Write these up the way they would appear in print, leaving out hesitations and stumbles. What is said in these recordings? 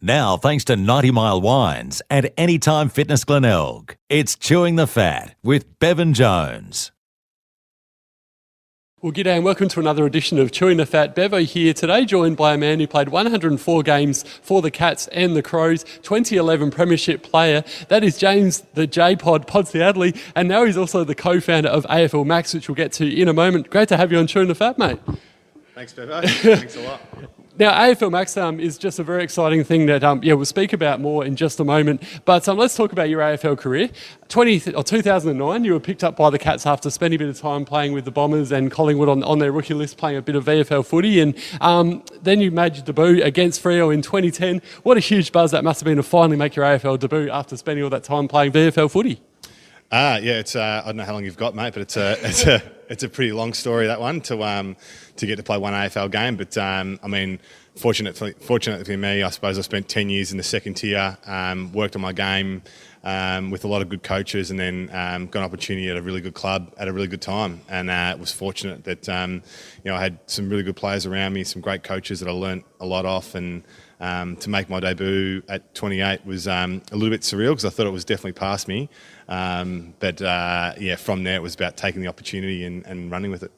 Now, thanks to 90 Mile Wines and Anytime Fitness Glenelg, it's Chewing the Fat with Bevan Jones. Well, g'day and welcome to another edition of Chewing the Fat. Bevo here today, joined by a man who played 104 games for the Cats and the Crows, 2011 Premiership player. That is James the J-Pod Podsiadly, and now he's also the co-founder of AFL Max, which we'll get to in a moment. Great to have you on Chewing the Fat, mate. Thanks, Bevo. Thanks a lot. Now, AFL Max is just a very exciting thing that we'll speak about more in just a moment. But let's talk about your AFL career. 2009, you were picked up by the Cats after spending a bit of time playing with the Bombers and Collingwood on their rookie list, playing a bit of VFL footy. And then you made your debut against Freo in 2010. What a huge buzz that must have been to finally make your AFL debut after spending all that time playing VFL footy. It's I don't know how long you've got, mate, but it's a pretty long story, that one, to get to play one AFL game. But fortunately for me, I suppose I spent 10 years in the second tier, worked on my game with a lot of good coaches, and then got an opportunity at a really good club at a really good time. And was fortunate that I had some really good players around me, some great coaches that I learnt a lot off, and to make my debut at 28 was a little bit surreal because I thought it was definitely past me. From there it was about taking the opportunity and running with it.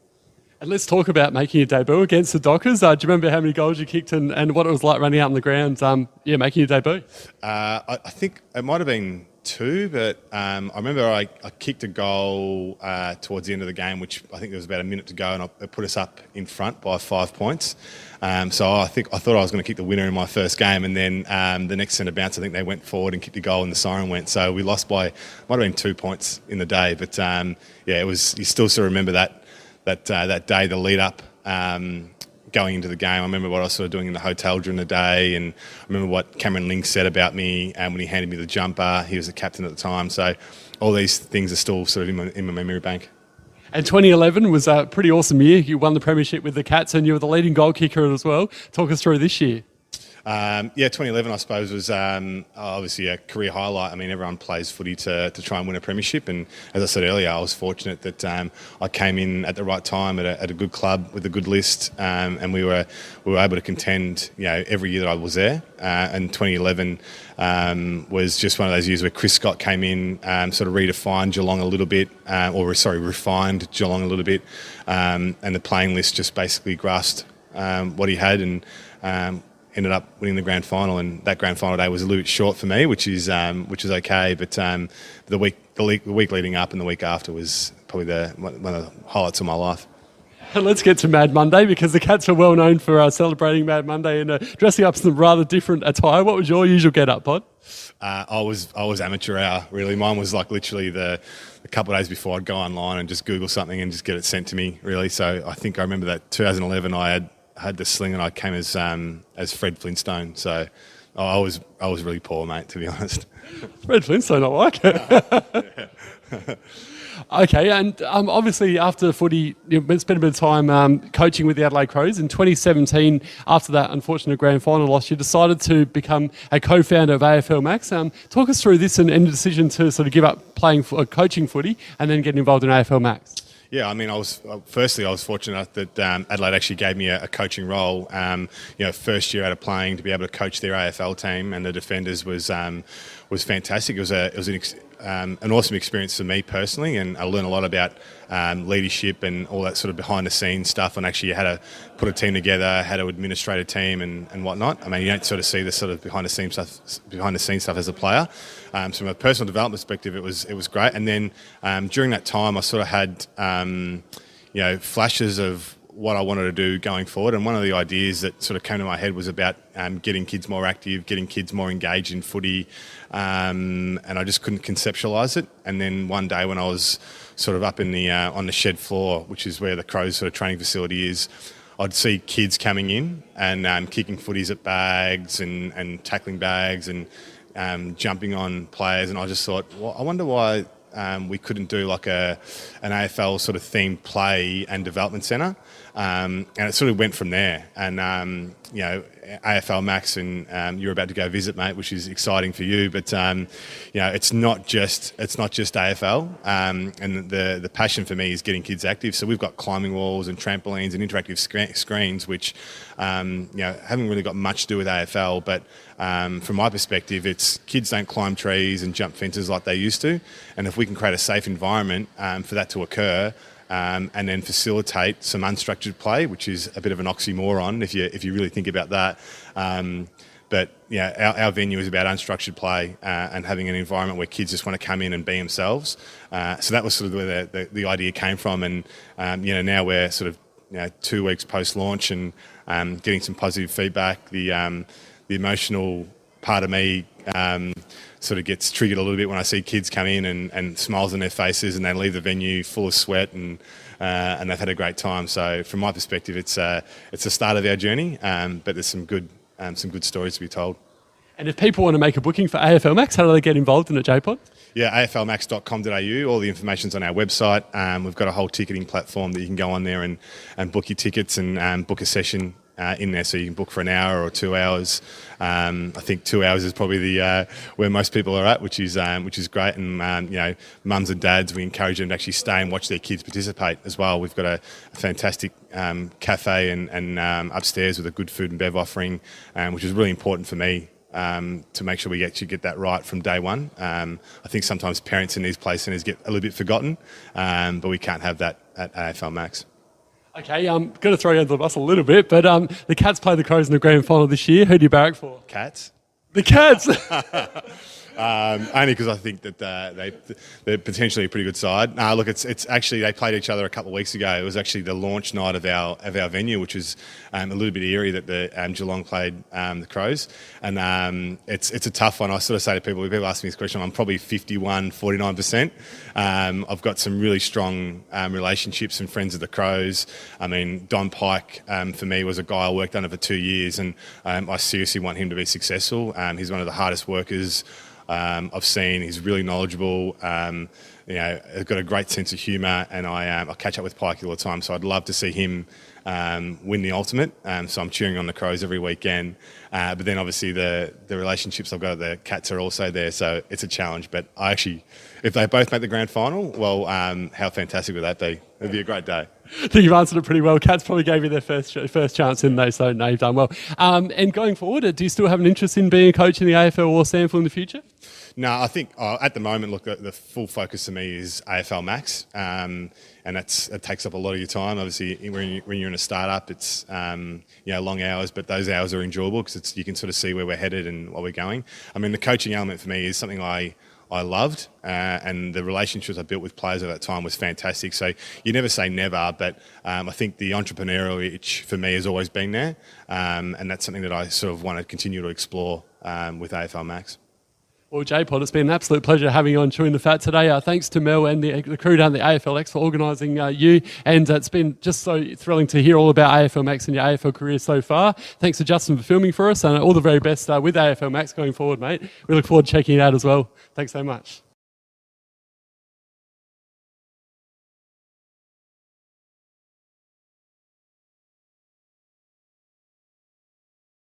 And let's talk about making your debut against the Dockers. Do you remember how many goals you kicked and what it was like running out on the ground, making your debut? I think it might have been 2, but I remember I kicked a goal towards the end of the game, which I think there was about a minute to go, and it put us up in front by 5 points. So I thought I was going to kick the winner in my first game, and then the next centre bounce, I think they went forward and kicked a goal, and the siren went. So we lost by, might have been 2 points in the day, but it was. You still sort of remember that day, the lead up. Going into the game, I remember what I was sort of doing in the hotel during the day, and I remember what Cameron Ling said about me when he handed me the jumper. He was the captain at the time, so all these things are still sort of in my memory bank. And 2011 was a pretty awesome year. You won the premiership with the Cats, and you were the leading goal kicker as well. Talk us through this year. 2011, I suppose, was obviously a career highlight. I mean, everyone plays footy to try and win a premiership, and as I said earlier, I was fortunate that I came in at the right time at a good club with a good list, and we were able to contend, every year that I was there. And 2011 was just one of those years where Chris Scott came in, sort of redefined Geelong a little bit, refined Geelong a little bit, and the playing list just basically grasped what he had, and ended up winning the grand final, and that grand final day was a little bit short for me, which is okay. But the week leading up and the week after was probably one of the highlights of my life. And let's get to Mad Monday, because the Cats are well known for celebrating Mad Monday and dressing up some rather different attire. What was your usual get-up, Pod? I was amateur hour, really. Mine was like literally a couple of days before I'd go online and just Google something and just get it sent to me, really. So I think I remember that 2011 I had the sling and I came as Fred Flintstone. So I was really poor, mate, to be honest. Fred Flintstone, I like it. Okay, and obviously after footy, you spent a bit of time coaching with the Adelaide Crows. In 2017, after that unfortunate grand final loss, you decided to become a co-founder of AFL Max. Talk us through this and the decision to sort of give up playing coaching footy and then get involved in AFL Max. Yeah, I mean, I was fortunate that Adelaide actually gave me a coaching role. First year out of playing, to be able to coach their AFL team and the defenders was fantastic. It was an awesome experience for me personally, and I learned a lot about leadership and all that sort of behind the scenes stuff, and actually how to put a team together, how to administrate a team and whatnot. I mean, you don't sort of see this sort of behind the scenes stuff as a player. So from a personal development perspective, it was great. And then during that time, I sort of had flashes of what I wanted to do going forward, and one of the ideas that sort of came to my head was about getting kids more active, getting kids more engaged in footy, and I just couldn't conceptualise it. And then one day when I was sort of up in the on the shed floor, which is where the Crows sort of training facility is, I'd see kids coming in and kicking footies at bags and tackling bags and jumping on players, and I just thought, well, I wonder why we couldn't do like an AFL sort of themed play and development centre. And it sort of went from there. And, AFL Max, and you're about to go visit, mate, which is exciting for you. But it's not just AFL, and the passion for me is getting kids active. So we've got climbing walls and trampolines and interactive screens, which haven't really got much to do with AFL. But from my perspective, it's kids don't climb trees and jump fences like they used to, and if we can create a safe environment for that to occur. And then facilitate some unstructured play, which is a bit of an oxymoron if you really think about that. But our venue is about unstructured play and having an environment where kids just want to come in and be themselves. So that was sort of where the idea came from, and now we're sort of 2 weeks post launch and getting some positive feedback. The emotional part of me sort of gets triggered a little bit when I see kids come in and smiles on their faces, and they leave the venue full of sweat and they've had a great time. So from my perspective, it's the start of our journey, but there's some good stories to be told. And if people want to make a booking for AFL Max, how do they get involved in it, JPod? Yeah, aflmax.com.au. All the information's on our website. We've got a whole ticketing platform that you can go on there and book your tickets and book a session in there, so you can book for an hour or 2 hours. I think 2 hours is probably where most people are at, which is great. And mums and dads, we encourage them to actually stay and watch their kids participate as well. We've got a fantastic cafe and upstairs with a good food and bev offering, which is really important for me. To make sure we actually get that right from day one. I think sometimes parents in these play centres get a little bit forgotten, but we can't have that at AFL Max. Okay, got to throw you under the bus a little bit, but the Cats play the Crows in the grand final this year. Who do you barrack for? Cats. The Cats! Only because I think that they're potentially a pretty good side. Look, it's actually, they played each other a couple of weeks ago. It was actually the launch night of our venue, which was a little bit eerie that the Geelong played the Crows, and it's a tough one. I sort of say to people, when people ask me this question, I'm probably 49%. I've got some really strong relationships and friends of the Crows. I mean, Don Pike for me was a guy I worked under for 2 years, and I seriously want him to be successful. He's one of the hardest workers I've seen. He's really knowledgeable. He's got a great sense of humour, and I catch up with Pike all the time. So I'd love to see him win the ultimate. So I'm cheering on the Crows every weekend. But then obviously the relationships I've got at the Cats are also there. So it's a challenge. But if they both make the grand final, well, how fantastic would that be? It'd be a great day. I think you've answered it pretty well. Cats probably gave you their first chance, didn't they? So no, you've done well. And going forward, do you still have an interest in being a coach in the AFL or SANFL in the future? No, I think at the moment, look, the full focus for me is AFL Max, and it takes up a lot of your time. Obviously, when you're in a startup, it's long hours, but those hours are enjoyable because you can sort of see where we're headed and where we're going. I mean, the coaching element for me is something I loved, and the relationships I built with players at that time was fantastic. So you never say never, but I think the entrepreneurial itch for me has always been there, and that's something that I sort of want to continue to explore with AFL Max. Well, JPod, it's been an absolute pleasure having you on Chewing the Fat today. Thanks to Mel and the crew down at the AFLX for organising you, and it's been just so thrilling to hear all about AFL Max and your AFL career so far. Thanks to Justin for filming for us, and all the very best with AFL Max going forward, mate. We look forward to checking it out as well. Thanks so much.